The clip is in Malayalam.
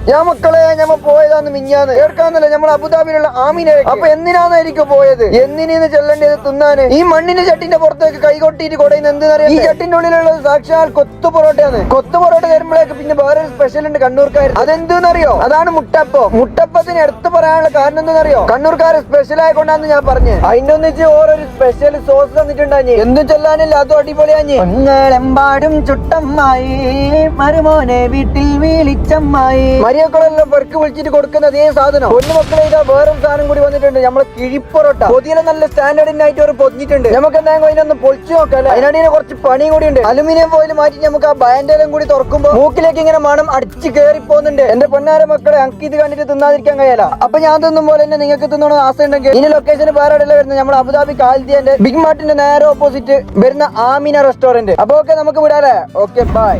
ഞാൻ മക്കളെ ഞമ്മ പോയതാന്ന് മിഞ്ഞാന്ന് കേൾക്കാന്നല്ല നമ്മൾ അബുദാബിയിലുള്ള ആമിനെ. അപ്പൊ എന്തിനാന്നായിരിക്കും പോയത്? എന്തിനീന്ന് ചെല്ലേണ്ടത് തിന്നാന്? ഈ മണ്ണിന്റെ ചട്ടിന്റെ പുറത്തേക്ക് കൈകൊട്ടിയിട്ട് കൊടയുന്ന എന്തിനറിയാം? ഈ ചട്ടിന്റെ ഉള്ളിലുള്ളത് സാക്ഷാൽ കൊത്തു പൊറോട്ടയാണ്. കൊത്തു പൊറോട്ട വരുമ്പോഴേക്ക് പിന്നെ വേറൊരു സ്പെഷ്യൽ ഉണ്ട് കണ്ണൂർക്കാർ. അതെന്തെന്നറിയോ? അതാണ് മുട്ടപ്പം. മുട്ടപ്പത്തിന് എടുത്തു പറയാനുള്ള കാരണം എന്തെന്നറിയോ? കണ്ണൂർക്കാർ സ്പെഷ്യൽ ആയിക്കൊണ്ടാന്ന് ഞാൻ പറഞ്ഞു. അതിന്റെ ഒന്നിച്ച് ഓരോരു സ്പെഷ്യൽ സോസ് തന്നിട്ടുണ്ടാഞ്ഞ് എന്തും ചെല്ലാനില്ല, അതും അടിപൊളിയാഞ്ഞ്. എമ്പാടും ചുട്ടമ്മായി മരുമോനെ വീട്ടിൽ വിളിച്ചമ്മായി. മരിയക്കളെല്ലാം പെർക്ക് വിളിച്ചിട്ട് കൊടുക്കുന്ന അതേ സാധനം ഒന്ന് മക്കളെ ഇതാ വേറൊരു സാധനം കൂടി വന്നിട്ടുണ്ട്. നമ്മളെ കിഴിപ്പൊറോട്ട പൊതിയിലെ നല്ല സ്റ്റാൻഡേർഡിനായിട്ട് ഒരു പൊതിഞ്ഞിട്ടുണ്ട്. നമുക്ക് എന്തായാലും അതിനൊന്ന് പൊളിച്ചു നോക്കാം. അതിനടിയിൽ കുറച്ച് പണി കൂടി ഉണ്ട്. അലുമിനിയം ഫോയിൽ മാറ്റി നമുക്ക് ആ ബാൻഡെല്ലാം കൂടി തുറക്കുമ്പോൾ മൂക്കിലേക്ക് ഇങ്ങനെ മണം അടിച്ച് കയറി പോകുന്നുണ്ട്. എന്റെ പൊന്നാര മക്കളെ, അങ്കി ഇത് കണ്ടിട്ട് തിന്നാതിരിക്കാൻ കഴിയല. അപ്പൊ ഞാൻ തിന്നും പോലെ തന്നെ നിങ്ങൾക്ക് തിന്നണ ആശ ഉണ്ടെങ്കിൽ ഇനി ലൊക്കേഷൻ വേറെ ഇടയില വരുന്നത് നമ്മൾ അബുദാബി കാൽദിയന്റെ ബിഗ് മാർട്ടിന്റെ നേരെ ഓപ്പോസിറ്റ് വരുന്ന ആമിന റെസ്റ്റോറന്റ്. അപ്പൊ ഓക്കെ, നമുക്ക് വിടാലേ. Okay, by.